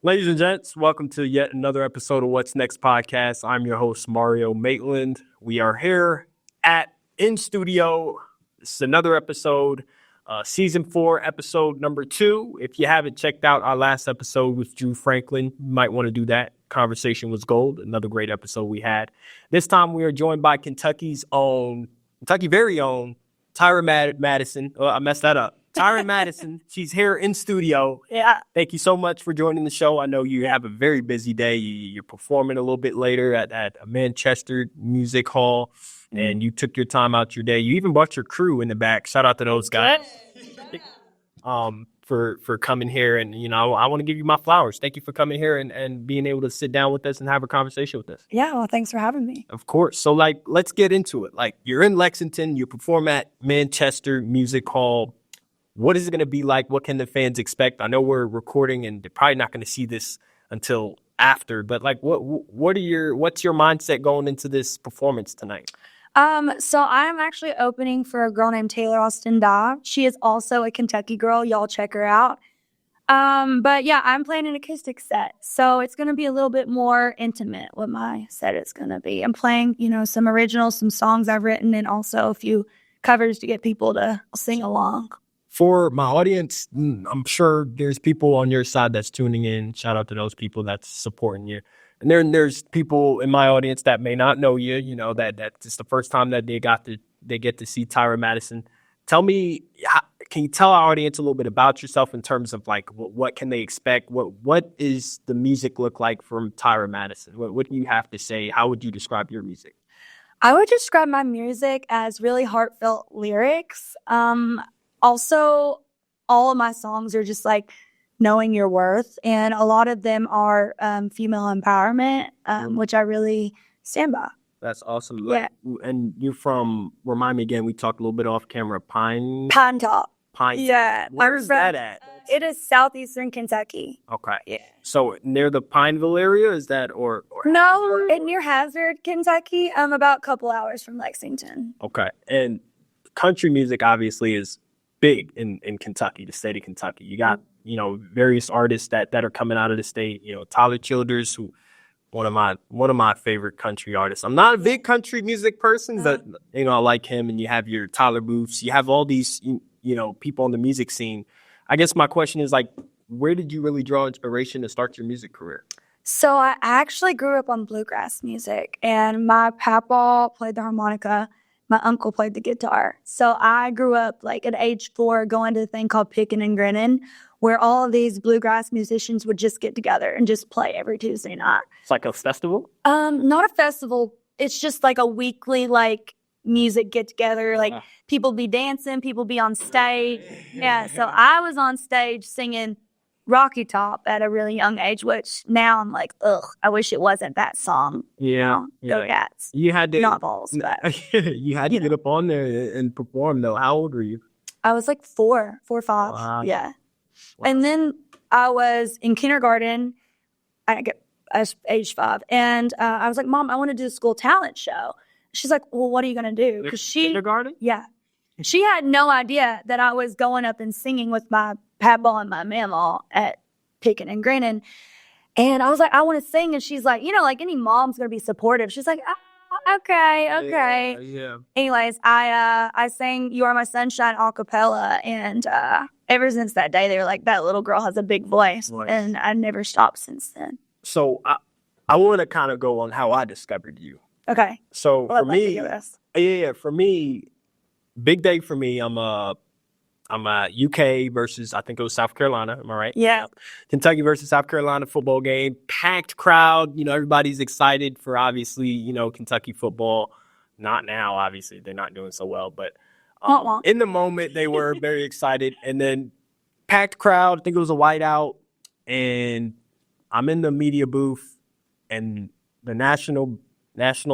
Ladies and gents, welcome to yet another episode of What's Next podcast. I'm your host, Mario Maitland. We are here in studio. This is another episode, season 4, episode number 2. If you haven't checked out our last episode with Drew Franklin, you might want to do that. Conversation was gold. Another great episode we had. This time we are joined by Kentucky very own, Tyra Madison. Oh, I messed that up. Tyra Madison. She's here in studio. Yeah. Thank you so much for joining the show. I know you have a very busy day. You're performing a little bit later at a Manchester Music Hall, and you took your time out your day. You even brought your crew in the back. Shout out to those guys. For coming here, and I want to give you my flowers. Thank you for coming here and being able to sit down with us and have a conversation with us. Yeah, well, thanks for having me. Of course. So let's get into it. You're in Lexington, you perform at Manchester Music Hall. What is it going to be like? What can the fans expect? I know we're recording and they're probably not going to see this until after, but what's your mindset going into this performance tonight? So I'm actually opening for a girl named Taylor Austin Dye. She is also a Kentucky girl. Y'all check her out. But yeah, I'm playing an acoustic set. So it's going to be a little bit more intimate what my set is going to be. I'm playing, some originals, some songs I've written, and also a few covers to get people to sing along. For my audience, I'm sure there's people on your side that's tuning in. Shout out to those people that's supporting you. And there's people in my audience that may not know you, that it's the first time that they get to see Tyra Madison. Tell me, can you tell our audience a little bit about yourself in terms of what can they expect? What is the music look like from Tyra Madison? What do you have to say? How would you describe your music? I would describe my music as really heartfelt lyrics. Also, all of my songs are just knowing your worth, and a lot of them are female empowerment, which I really stand by. That's awesome. Yeah. And you're from, remind me again, we talked a little bit off camera, Pine Top. Pine. Yeah. Where's that at? It is southeastern Kentucky. Okay. Yeah. So near the Pineville area, is that or No, near Hazard, Kentucky. I'm about a couple hours from Lexington. Okay. And country music obviously is big in Kentucky, the state of Kentucky. You got, various artists that are coming out of the state, Tyler Childers, who one of my favorite country artists. I'm not a big country music person, but I like him. And you have your Tyler Booths, you have all these, people on the music scene. I guess my question is where did you really draw inspiration to start your music career? So I actually grew up on bluegrass music, and my papa played the harmonica. My uncle played the guitar. So I grew up at age 4 going to a thing called Pickin' and Grinnin', where all of these bluegrass musicians would just get together and just play every Tuesday night. It's like a festival? Not a festival. It's just a weekly music get together. People be dancing, people be on stage. Yeah, so I was on stage singing Rocky Top at a really young age, which now I'm I wish it wasn't that song. Yeah. Go Cats. You had to not balls, but you had to get up on there and perform though. How old were you? I was 4 or 5. Wow. Yeah. Wow. And then I was in kindergarten. I was age 5, and I was like, "Mom, I want to do a school talent show." She's like, "Well, what are you gonna do?" Because kindergarten? Yeah, she had no idea that I was going up and singing with my papa and my mama at Pickin' and Grinnin'. And I was like, "I want to sing," and she's like, any mom's gonna be supportive. She's like, okay. Yeah. Anyways, I sang "You Are My Sunshine" a cappella, and ever since that day, they were like, "That little girl has a big voice," and I never stopped since then. So I want to kind of go on how I discovered you. Okay. So Well, for me, for me, big day for me. I'm UK versus, I think it was South Carolina. Am I right? Yeah. Kentucky versus South Carolina football game. Packed crowd. Everybody's excited for obviously, Kentucky football. Not now, obviously. They're not doing so well. But in the moment, they were very excited. And then packed crowd. I think it was a whiteout. And I'm in the media booth. And the national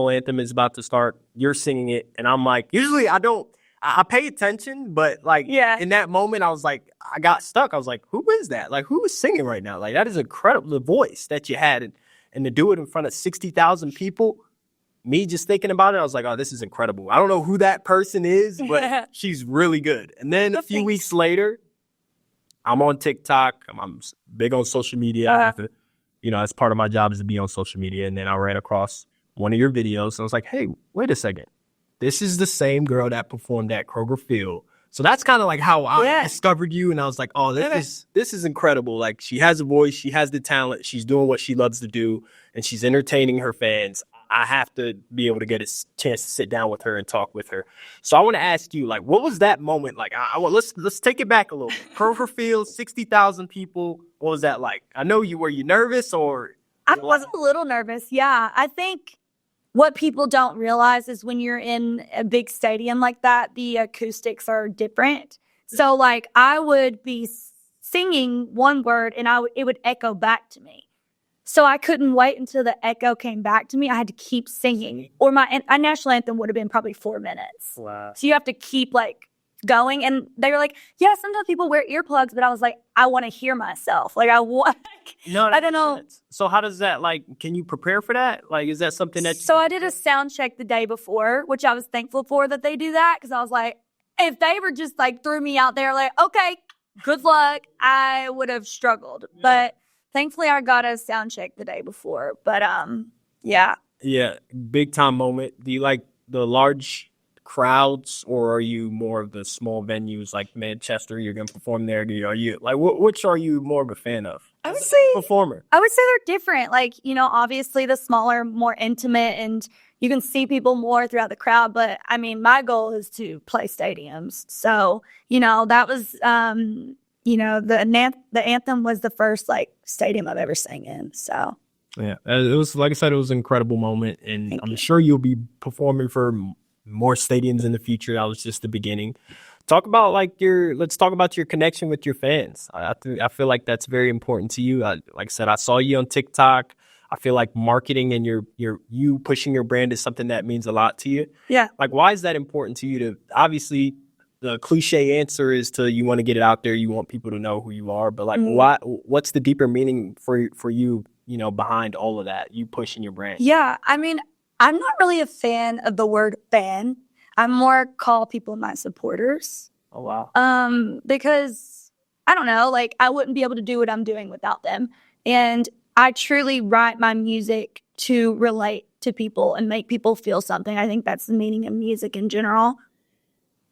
anthem is about to start. You're singing it. And I'm like, usually I pay attention, but in that moment, I was like, I got stuck. I was like, who is that? Who is singing right now? That is incredible, the voice that you had. And to do it in front of 60,000 people, me just thinking about it, I was like, oh, this is incredible. I don't know who that person is, but she's really good. And then a few weeks later, I'm on TikTok. I'm big on social media. I have to, as part of my job is to be on social media. And then I ran across one of your videos. And I was like, hey, wait a second. This is the same girl that performed at Kroger Field. So that's kind of like how I discovered you. And I was like, oh, this is incredible. Like, she has a voice. She has the talent. She's doing what she loves to do. And she's entertaining her fans. I have to be able to get a chance to sit down with her and talk with her. So I want to ask you, like, what was that moment like? Let's take it back a little bit. Kroger Field, 60,000 people. What was that like? I know were you nervous or? I was a little nervous. Yeah. I think what people don't realize is when you're in a big stadium like that, the acoustics are different. So like I would be singing one word and it would echo back to me. So I couldn't wait until the echo came back to me. I had to keep singing. Or my national anthem would have been probably 4 minutes. Wow. So you have to keep like going. And they were like, yeah, sometimes people wear earplugs, but I was like, I want to hear myself. Like I don't know. So how does that, like, can you prepare for that? Like, is that something that? So I did a sound check the day before, which I was thankful for that they do that. Cause I was like, if they were just like threw me out there like, okay, good luck, I would have struggled. Yeah. But thankfully I got a sound check the day before. But yeah. Yeah. Big time moment. Do you like the large crowds, or are you more of the small venues like Manchester? You're gonna perform there. Are you like which are you more of a fan of? I would say performer. I would say they're different. Like, obviously the smaller, more intimate, and you can see people more throughout the crowd. But I mean, my goal is to play stadiums. So that was the anthem was the first like stadium I've ever sang in. So yeah, it was, like I said, it was an incredible moment, and I'm sure you'll be performing for more stadiums in the future. That was just the beginning. Let's talk about your connection with your fans. I feel like that's very important to you. Like I said, I saw you on TikTok. I feel like marketing and you pushing your brand is something that means a lot to you. Yeah. Like, why is that important to you? To obviously, the cliche answer is you want to get it out there. You want people to know who you are. But like, what's the deeper meaning for you, behind all of that, you pushing your brand? Yeah. I mean, I'm not really a fan of the word fan. I more call people my supporters. Oh, wow. Because I don't know, like I wouldn't be able to do what I'm doing without them. And I truly write my music to relate to people and make people feel something. I think that's the meaning of music in general.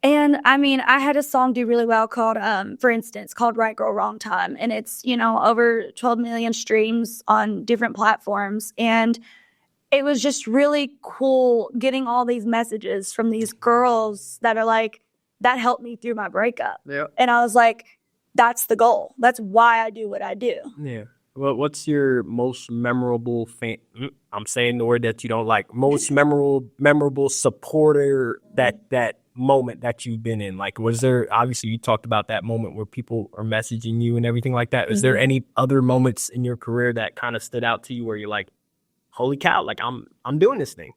And I mean, I had a song do really well called, for instance, called Right Girl, Wrong Time. And it's, over 12 million streams on different platforms. And it was just really cool getting all these messages from these girls that are like, that helped me through my breakup. Yeah. And I was like, that's the goal. That's why I do what I do. Yeah. Well, what's your most memorable I'm saying the word that you don't like. Most memorable supporter that moment that you've been in? Like, was there, obviously you talked about that moment where people are messaging you and everything like that. Is there any other moments in your career that kind of stood out to you where you're like, holy cow, like I'm doing this thing?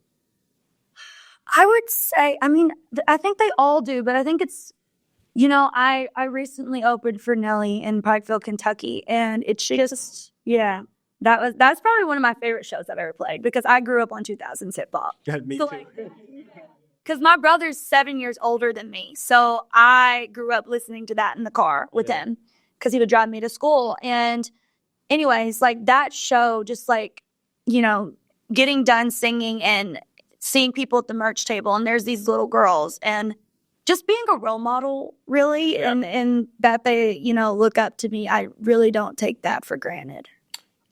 I would say, I mean, I think they all do, but I think it's, I recently opened for Nelly in Pikeville, Kentucky, and it's just, that's probably one of my favorite shows I've ever played because I grew up on 2000s hip hop. Yeah, me too. Because my brother's 7 years older than me, so I grew up listening to that in the car with him because he would drive me to school. And anyways, like that show, just like, getting done singing and seeing people at the merch table, and there's these little girls, and just being a role model, really, and that they, look up to me. I really don't take that for granted.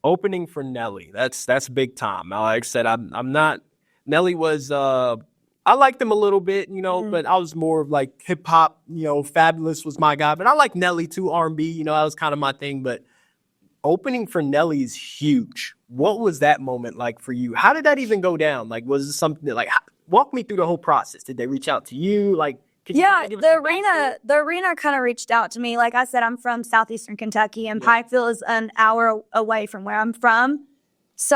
Opening for Nelly, that's big time. Like I said, I'm not. Nelly was, I liked him a little bit, but I was more of like hip hop. Fabulous was my guy, but I like Nelly too. R&B, that was kind of my thing, but. Opening for Nelly is huge. What was that moment like for you? How did that even go down? Like, was it something that, like, walk me through the whole process? Did they reach out to you? Like, the arena kind of reached out to me. Like I said, I'm from southeastern Kentucky, and Pikeville is an hour away from where I'm from. So,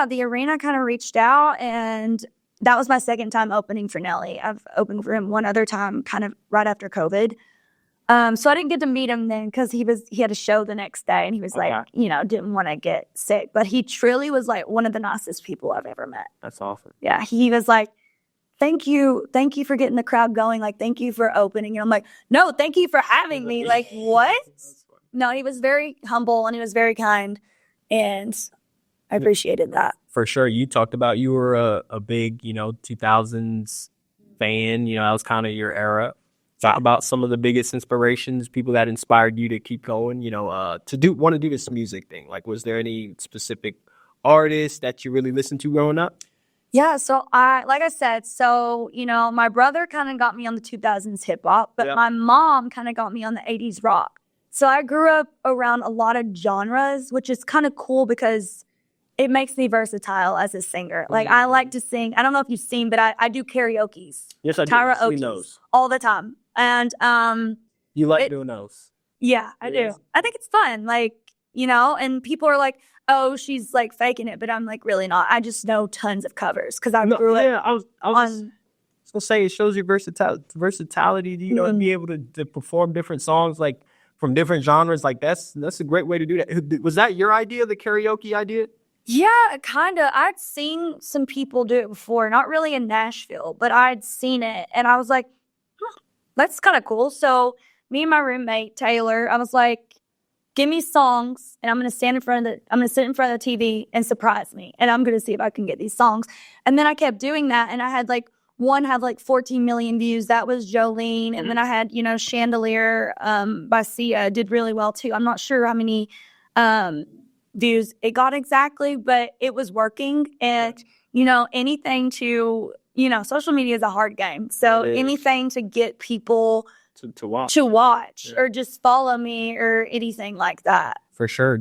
the arena kind of reached out, and that was my second time opening for Nelly. I've opened for him one other time, kind of right after COVID. So I didn't get to meet him then because he had a show the next day, and he was like, didn't want to get sick. But he truly was like one of the nicest people I've ever met. That's awesome. Yeah, he was like, thank you for getting the crowd going. Like, thank you for opening. And I'm like, no, thank you for having me. Like, what? No, he was very humble and he was very kind, and I appreciated that. For sure. You talked about you were a big, 2000s fan. That was kind of your era. Talk about some of the biggest inspirations, people that inspired you to keep going, want to do this music thing. Like, was there any specific artist that you really listened to growing up? Yeah, so like I said, my brother kind of got me on the 2000s hip hop, but my mom kind of got me on the 80s rock. So I grew up around a lot of genres, which is kind of cool because it makes me versatile as a singer. Like, I like to sing. I don't know if you've seen, but I do karaoke's. Yes, I do. Karaoke's all the time. And you like doing those? Yeah, I do. I think it's fun. Like, and people are like, oh, she's like faking it, but I'm like really not. I just know tons of covers because I grew up. Yeah, I was gonna say it shows your versatility. To be able to perform different songs like from different genres. Like that's a great way to do that. Was that your idea, the karaoke idea? Yeah, kind of. I'd seen some people do it before, not really in Nashville, but I'd seen it, and I was like, that's kind of cool. So me and my roommate Taylor, I was like, give me songs, and I'm gonna sit in front of the TV and surprise me, and I'm gonna see if I can get these songs. And then I kept doing that, and I had one had 14 million views. That was Jolene, and then I had Chandelier by Sia did really well too. I'm not sure how many views it got exactly, but it was working. And anything to social media is a hard game, so anything to get people to watch or just follow me or anything like that. For sure.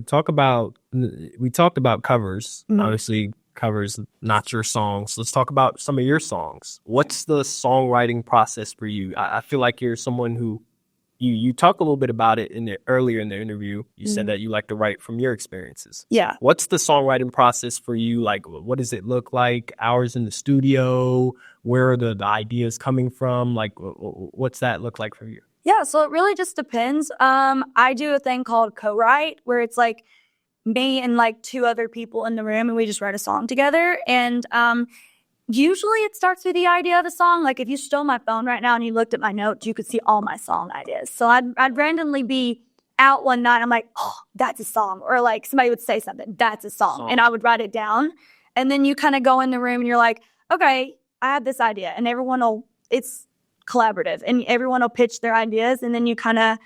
We talked about covers. Obviously covers not your songs. Let's talk about some of your songs. What's the songwriting process for you? I feel like you're someone who you talk a little bit about it earlier in the interview. You said that you like to write from your experiences. Yeah. What's the songwriting process for you? Like, what does it look like? Hours in the studio? Where are the ideas coming from? Like, what's that look like for you? Yeah, so it really just depends. I do a thing called co-write where it's like me and two other people in the room and we just write a song together. And usually it starts with the idea of the song. Like if you stole my phone right now and you looked at my notes, you could see all my song ideas. So I'd randomly be out one night. I'm like, oh, that's a song. Or somebody would say something, that's a song. And I would write it down. And then you kind of go in the room and you're like, okay, I have this idea. And it's collaborative and everyone will pitch their ideas. And then you kind of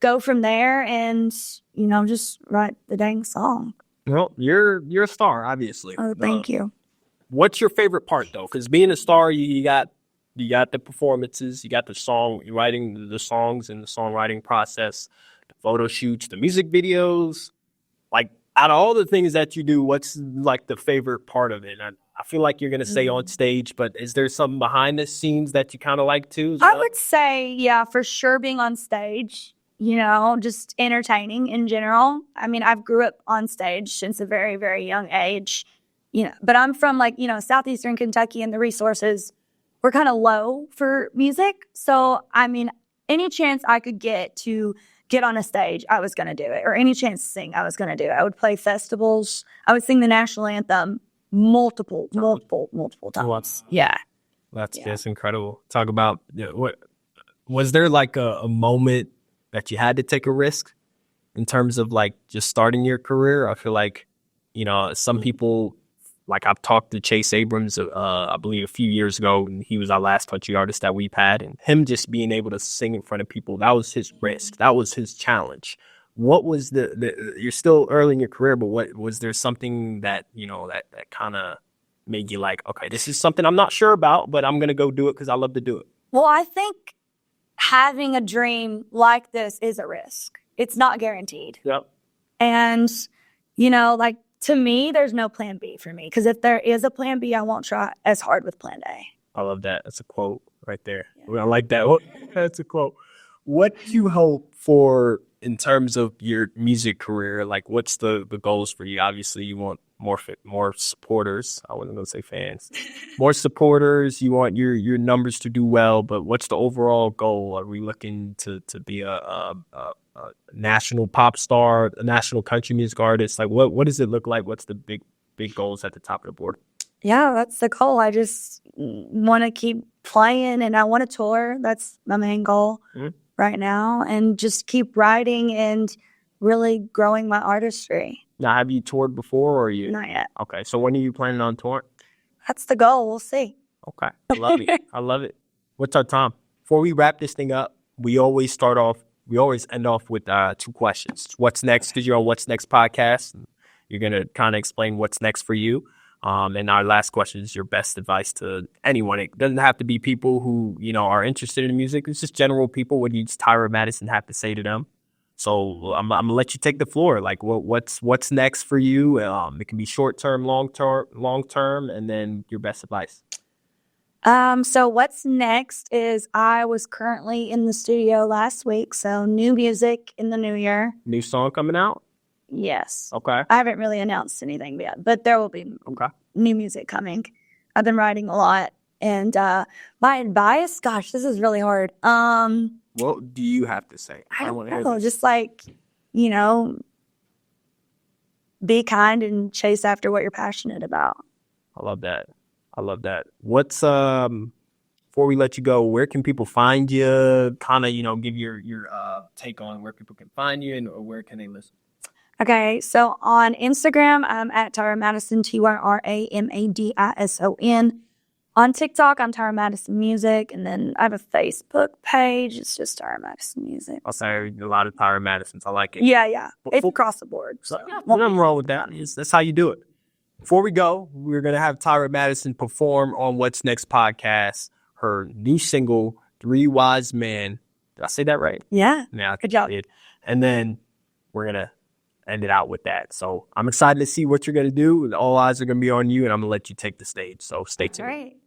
go from there and, just write the dang song. Well, you're a star, obviously. Oh, thank you. What's your favorite part though? Because being a star, you got the performances, you got the song, you're writing the songs and the songwriting process, the photo shoots, the music videos. Like out of all the things that you do, what's the favorite part of it? I feel like you're gonna say on stage, but is there something behind the scenes that you kind of like too? I would say, yeah, for sure, being on stage. Just entertaining in general. I mean, I've grew up on stage since a very, very young age. But I'm from southeastern Kentucky, and the resources were kind of low for music. So, I mean, any chance I could get to get on a stage, I was going to do it. Or any chance to sing, I was going to do it. I would play festivals. I would sing the national anthem multiple times. Yeah. That's incredible. Talk about what was there a moment that you had to take a risk in terms of just starting your career? I feel like, some people, I've talked to Chase Abrams, I believe a few years ago, and he was our last country artist that we've had, and him just being able to sing in front of people, that was his risk. That was his challenge. What was you're still early in your career, but what was there something that, that kind of made you okay, this is something I'm not sure about, but I'm going to go do it because I love to do it? Well, I think having a dream like this is a risk. It's not guaranteed. Yep. And, to me, there's no plan B for me. Because if there is a plan B, I won't try as hard with plan A. I love that. That's a quote right there. Yeah. I like that. That's a quote. What do you hope for in terms of your music career? What's the goals for you? Obviously, you want more supporters. I wasn't going to say fans. More supporters. You want your numbers to do well. But what's the overall goal? Are we looking to be a national pop star, a national country music artist? What does it look like? What's the big goals at the top of the board? Yeah, that's the goal. I just want to keep playing and I want to tour. That's my main goal right now. And just keep writing and really growing my artistry. Now, have you toured before or you? Not yet. Okay, so when are you planning on touring? That's the goal. We'll see. Okay, I love it. I love it. What's our time? Before we wrap this thing up, we always end off with 2 questions. What's next? Because you're on What's Next podcast. You're going to kind of explain what's next for you. And our last question is your best advice to anyone. It doesn't have to be people who, are interested in music. It's just general people. What does Tyra Madison have to say to them? So I'm gonna let you take the floor. Like, what's next for you? It can be short term, long term, and then your best advice. So what's next is I was currently in the studio last week. So new music in the new year. New song coming out? Yes. Okay. I haven't really announced anything yet, but there will be new music coming. I've been writing a lot, and my advice, gosh, this is really hard. What do you have to say? I don't know. Just like, be kind and chase after what you're passionate about. I love that. What's before we let you go, where can people find you? Kind of, give your take on where people can find you and or where can they listen? Okay, so on Instagram, I'm at Tyra Madison, TyraMadison. On TikTok, I'm Tyra Madison Music, and then I have a Facebook page. It's just Tyra Madison Music. I'll say a lot of Tyra Madisons. I like it. Yeah. It's across the board. So nothing wrong with that. That's how you do it. Before we go, we're going to have Tyra Madison perform on What's Next podcast, her new single, 3 Wise Men. Did I say that right? Yeah. Yeah. Good job. And then we're going to end it out with that. So I'm excited to see what you're going to do. All eyes are going to be on you, and I'm going to let you take the stage. So stay tuned. All right.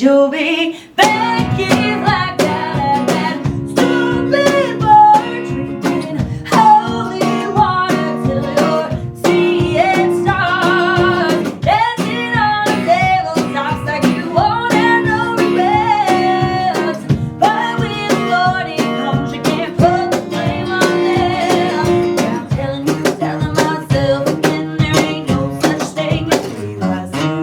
You'll be back.